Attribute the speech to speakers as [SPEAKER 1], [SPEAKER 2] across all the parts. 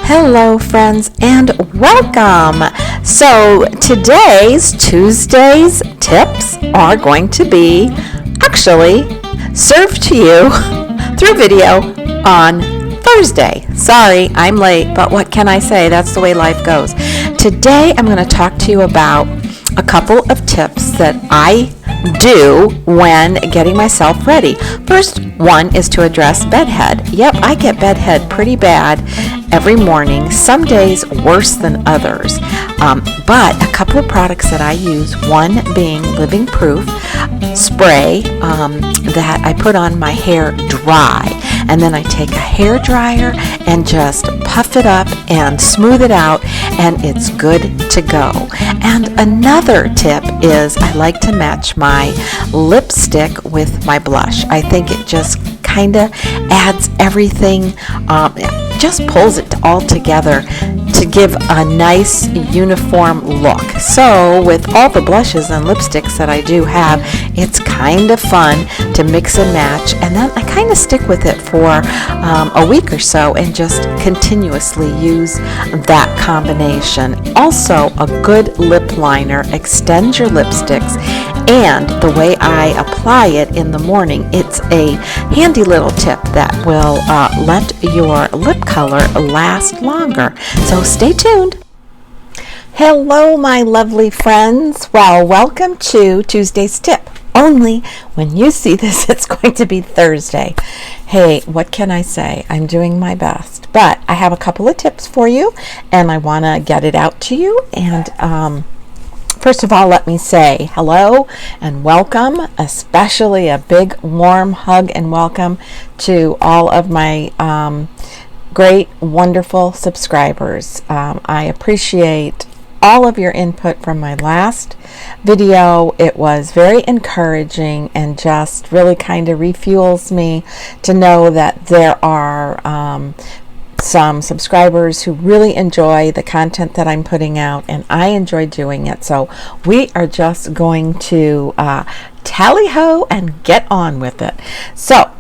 [SPEAKER 1] Hello friends and welcome. So today's Tuesday's tips are going to be actually served to you through video on Thursday. Sorry, I'm late, but what can I say? That's the way life goes. Today I'm going to talk to you about a couple of tips that I do when getting myself ready. First one is to address bedhead. Yep, I get bedhead pretty bad every morning, some days worse than others. But a couple of products that I use, one being Living Proof spray that I put on my hair dry, and then I take a hair dryer and just puff it up and smooth it out, and it's good to go. And another tip is I like to match my lipstick with my blush. I think it just kind of adds everything, just pulls it all together to give a nice uniform look. So with all the blushes and lipsticks that I do have, it's kind of fun to mix and match, and then I kind of stick with it for a week or so and just continuously use that combination. Also, a good lip liner extends your lipsticks, and the way I apply it in the morning, it's a handy little tip that will let your lip color last longer. So stay tuned. Hello, my lovely friends. Well, welcome to Tuesday's tip. Only when you see this, it's going to be Thursday. Hey, what can I say? I'm doing my best. But I have a couple of tips for you, and I want to get it out to you. And first of all, let me say hello and welcome, especially a big warm hug and welcome to all of my great, wonderful subscribers. I appreciate all of your input from my last video. It was very encouraging and just really kind of refuels me to know that there are some subscribers who really enjoy the content that I'm putting out, and I enjoy doing it. So we are just going to tally-ho and get on with it. So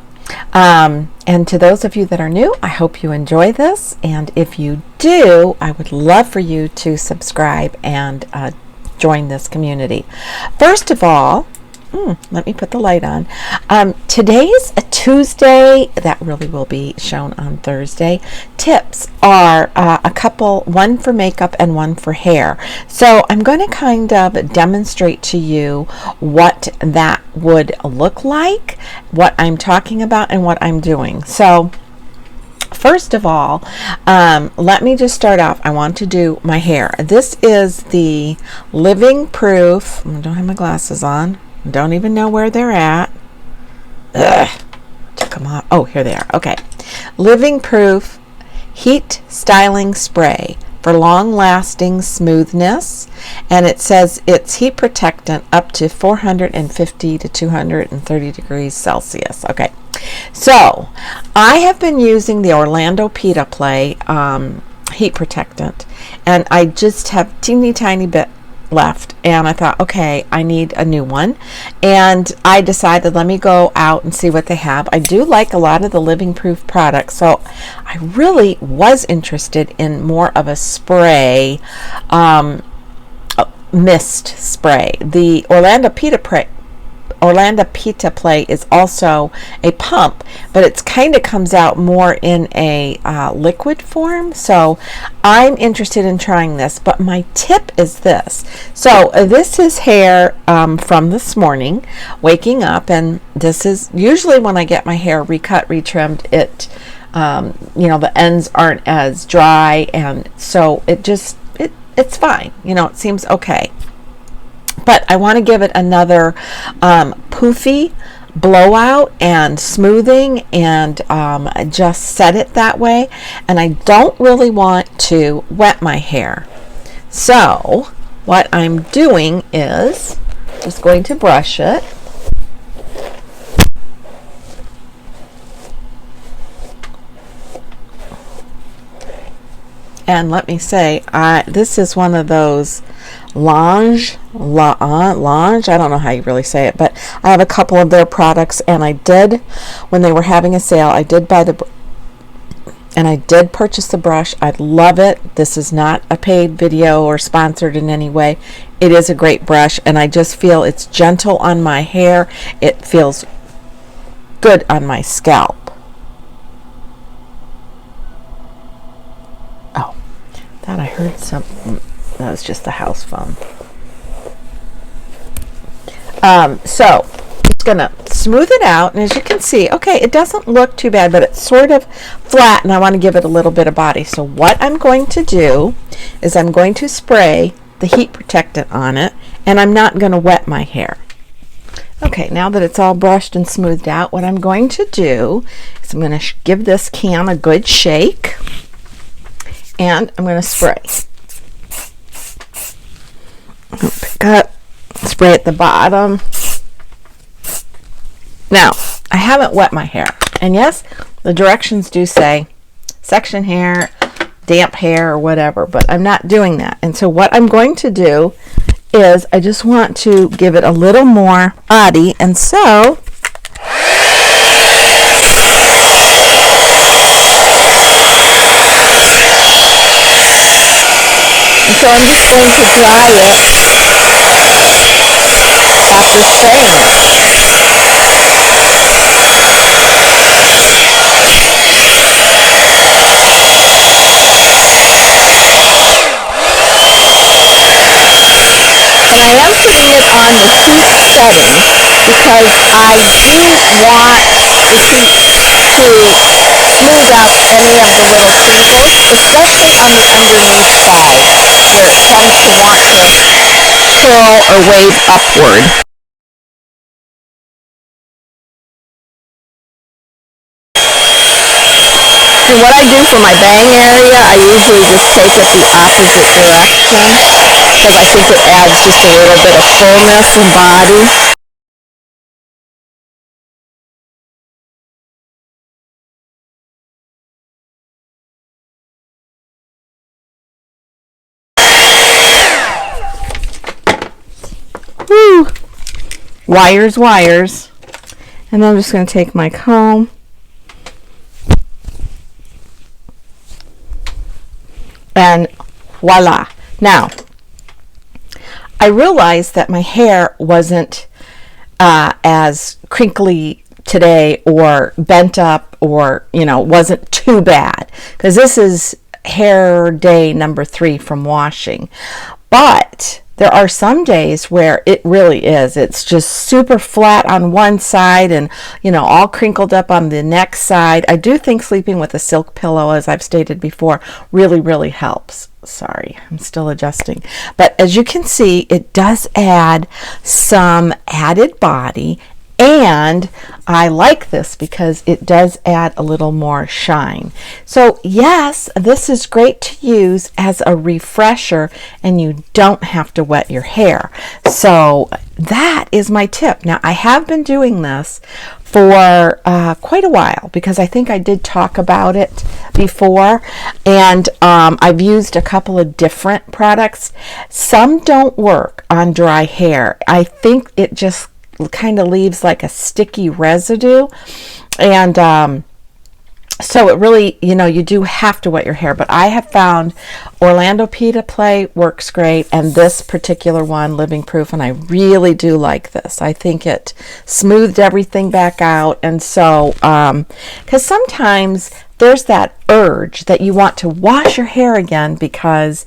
[SPEAKER 1] and to those of you that are new, I hope you enjoy this, and if you do, I would love for you to subscribe and join this community. First of all, let me put the light on. Today's a Tuesday, that really will be shown on Thursday. Tips are a couple, one for makeup and one for hair. So I'm going to kind of demonstrate to you what that would look like, what I'm talking about, and what I'm doing. So first of all, let me just start off. I want to do my hair. This is the Living Proof. I don't have my glasses on. Don't even know where they're at. Took them off. Oh, here they are. Okay. Living Proof Heat Styling Spray for long-lasting smoothness. And it says it's heat protectant up to 450 to 230 degrees Celsius. Okay. So, I have been using the Orlando PITA Play heat protectant. And I just have teeny tiny bit left, and I thought, okay, I need a new one, and I decided let me go out and see what they have. I do like a lot of the Living Proof products, so I really was interested in more of a spray, mist spray. The Orlando PITA Play is also a pump, but it kind of comes out more in a liquid form. So I'm interested in trying this, but my tip is this. So this is hair from this morning, waking up, and this is usually when I get my hair recut, retrimmed, it the ends aren't as dry, and so it's fine. It seems okay. But I want to give it another poofy blowout and smoothing, and just set it that way. And I don't really want to wet my hair. So what I'm doing is just going to brush it. And let me say, this is one of those Lange, I don't know how you really say it, but I have a couple of their products, and I did, when they were having a sale, I did buy the and I did purchase the brush. I love it. This is not a paid video or sponsored in any way. It is a great brush, and I just feel it's gentle on my hair. It feels good on my scalp. Oh, thought I heard something. That was just the house phone. So it's gonna smooth it out, and as you can see, okay, it doesn't look too bad, but it's sort of flat, and I want to give it a little bit of body. So what I'm going to do is I'm going to spray the heat protectant on it, and I'm not going to wet my hair. Okay, now that it's all brushed and smoothed out, what I'm going to do is I'm going to give this can a good shake, and I'm going to spray. Pick up, spray at the bottom. Now, I haven't wet my hair, and yes, the directions do say section hair, damp hair, or whatever, but I'm not doing that. And so what I'm going to do is I just want to give it a little more body, and so I'm just going to dry it after spraying it. And I am putting it on the heat setting because I do want the heat to smooth out any of the little crinkles, especially on the underneath side where it tends to want to curl or wave upward. And what I do for my bang area, I usually just take it the opposite direction because I think it adds just a little bit of fullness and body. Woo! Wires, wires. And then I'm just going to take my comb and voila. Now, I realized that my hair wasn't as crinkly today or bent up, or wasn't too bad, because this is hair day number 3 from washing. But there are some days where it really is. It's just super flat on one side and, all crinkled up on the next side. I do think sleeping with a silk pillow, as I've stated before, really, really helps. Sorry, I'm still adjusting. But as you can see, it does add some added body, and I like this because it does add a little more shine. So yes, this is great to use as a refresher, and you don't have to wet your hair. So that is my tip. Now, I have been doing this for quite a while because I think I did talk about it before, and I've used a couple of different products. Some don't work on dry hair. I think it just kind of leaves like a sticky residue, and so it really, you do have to wet your hair. But I have found Orlando PITA Play works great, and this particular one, Living Proof, and I really do like this. I think it smoothed everything back out. And so because sometimes there's that urge that you want to wash your hair again because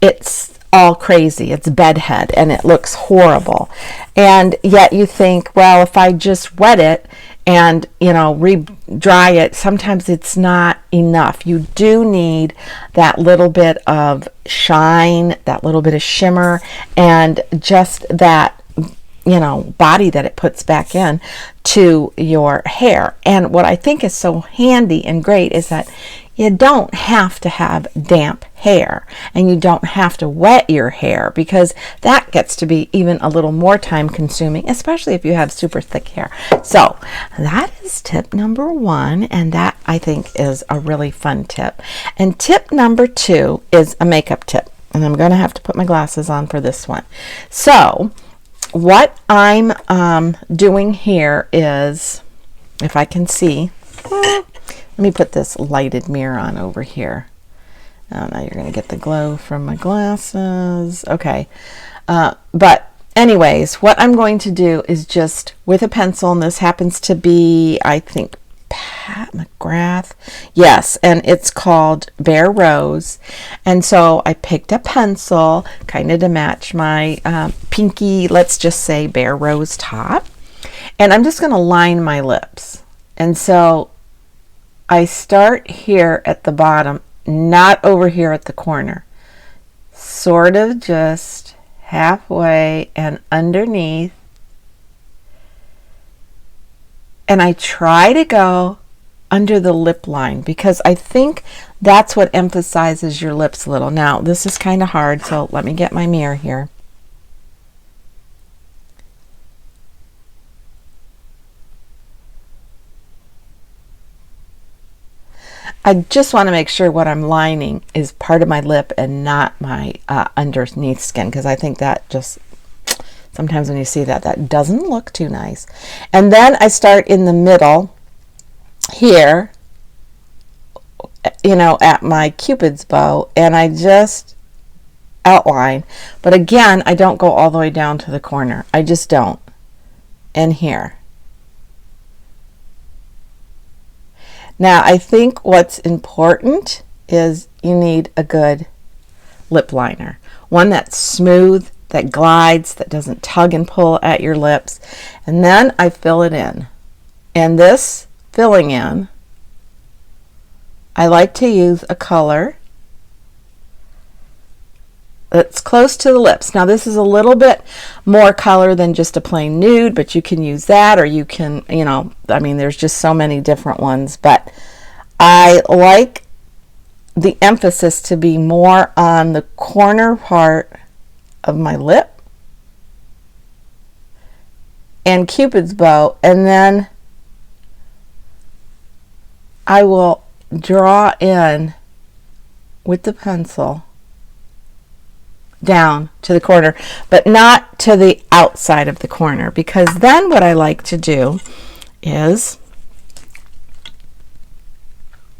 [SPEAKER 1] it's all crazy, it's bedhead, and it looks horrible, and yet you think, well, if I just wet it and re-dry it, sometimes it's not enough. You do need that little bit of shine, that little bit of shimmer, and just that body that it puts back in to your hair. And what I think is so handy and great is that you don't have to have damp hair, and you don't have to wet your hair, because that gets to be even a little more time consuming, especially if you have super thick hair. So that is tip number 1, and that I think is a really fun tip. And tip number 2 is a makeup tip, and I'm going to have to put my glasses on for this one. So what I'm doing here is, if I can see, Let me put this lighted mirror on over here. Oh, now you're going to get the glow from my glasses. Okay. But anyways, what I'm going to do is just with a pencil, and this happens to be, I think, Pat McGrath. Yes, and it's called Bare Rose. And so I picked a pencil kind of to match my pinky, let's just say Bare Rose top. And I'm just going to line my lips. And so I start here at the bottom, not over here at the corner. Sort of just halfway and underneath. And I try to go under the lip line because I think that's what emphasizes your lips a little. Now, this is kind of hard, so let me get my mirror here. I just want to make sure what I'm lining is part of my lip and not my underneath skin, because I think that just, sometimes when you see that, that doesn't look too nice. And then I start in the middle here, you know, at my Cupid's bow, and I just outline. But again, I don't go all the way down to the corner. I just don't. And here. Now, I think what's important is you need a good lip liner. One that's smooth, that glides, that doesn't tug and pull at your lips. And then I fill it in. And this filling in, I like to use a color that's close to the lips. Now, this is a little bit more color than just a plain nude, but you can use that, or you can, you know, I mean, there's just so many different ones, but I like the emphasis to be more on the corner part of my lip and Cupid's bow, and then I will draw in with the pencil down to the corner, but not to the outside of the corner, because then what I like to do is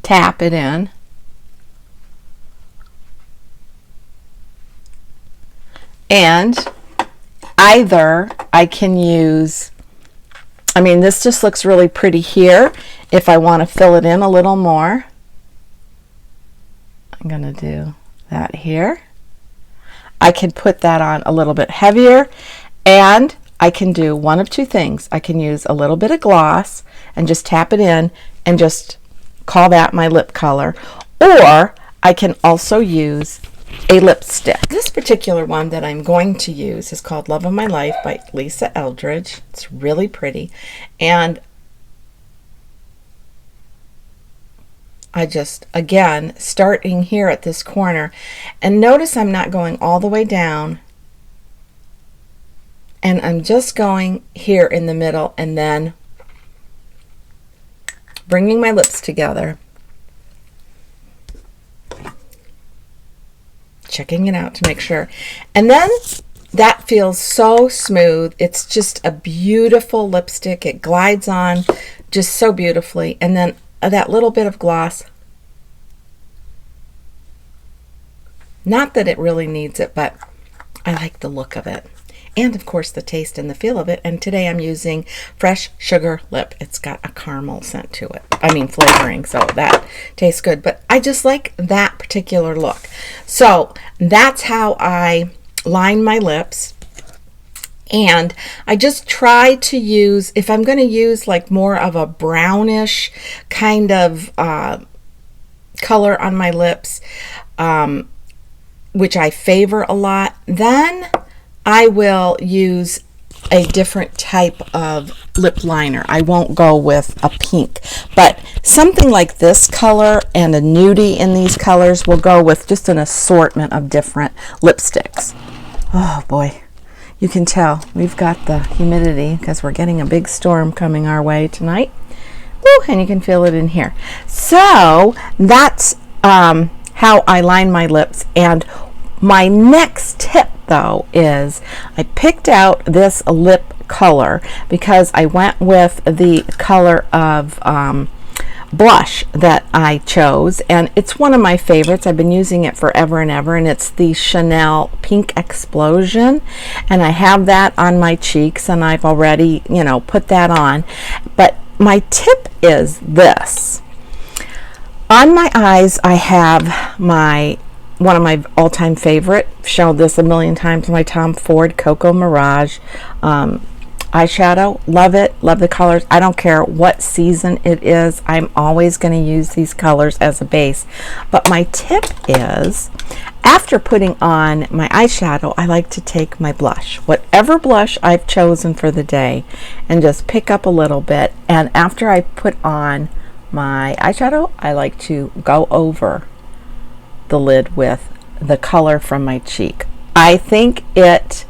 [SPEAKER 1] tap it in and either I can use, I mean, this just looks really pretty here. If I want to fill it in a little more, I'm going to do that here. I can put that on a little bit heavier, and I can do one of two things. I can use a little bit of gloss and just tap it in and just call that my lip color, or I can also use a lipstick. This particular one that I'm going to use is called Love of My Life by Eldridge. It's really pretty, and I just, again, starting here at this corner, and notice I'm not going all the way down, and I'm just going here in the middle and then bringing my lips together, checking it out to make sure, and then that feels so smooth. It's just a beautiful lipstick. It glides on just so beautifully, and then that little bit of gloss, not that it really needs it, but I like the look of it, and of course the taste and the feel of it. And today I'm using Fresh Sugar Lip. It's got a caramel scent to it, I mean flavoring, so that tastes good, but I just like that particular look. So that's how I line my lips. And I just try to use, if I'm going to use like more of a brownish kind of color on my lips, which I favor a lot, then I will use a different type of lip liner. I won't go with a pink, but something like this color and a nudie in these colors will go with just an assortment of different lipsticks. Oh boy. You can tell we've got the humidity because we're getting a big storm coming our way tonight. Woo, and you can feel it in here. So that's how I line my lips. And my next tip, though, is I picked out this lip color because I went with the color of blush that I chose, and it's one of my favorites. I've been using it forever and ever, and it's the Chanel Pink Explosion, and I have that on my cheeks, and I've already, you know, put that on. But my tip is this. On my eyes, I have one of my all-time favorite, showed this a million times, my Tom Ford Cocoa Mirage eyeshadow. Love it, love the colors. I don't care what season it is, I'm always going to use these colors as a base. But my tip is, after putting on my eyeshadow, I like to take my blush, whatever blush I've chosen for the day, and just pick up a little bit, and after I put on my eyeshadow, I like to go over the lid with the color from my cheek. I think it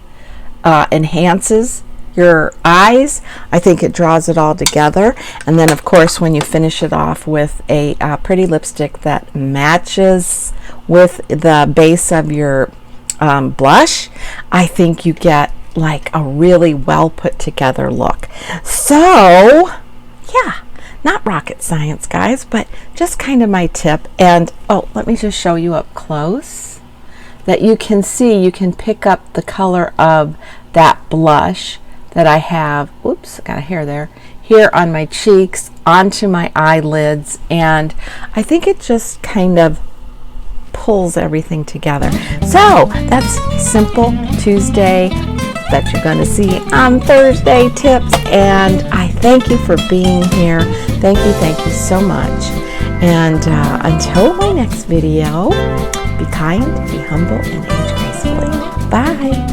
[SPEAKER 1] enhances your eyes. I think it draws it all together, and then of course when you finish it off with a pretty lipstick that matches with the base of your blush, I think you get like a really well put together look. So yeah, not rocket science, guys, but just kind of my tip. And oh, let me just show you up close that you can see, you can pick up the color of that blush that I have, oops, got a hair there, here on my cheeks, onto my eyelids, and I think it just kind of pulls everything together. So that's simple Tuesday that you're going to see on Thursday tips, and I thank you for being here. Thank you so much. And until my next video, be kind, be humble, and age gracefully. Bye.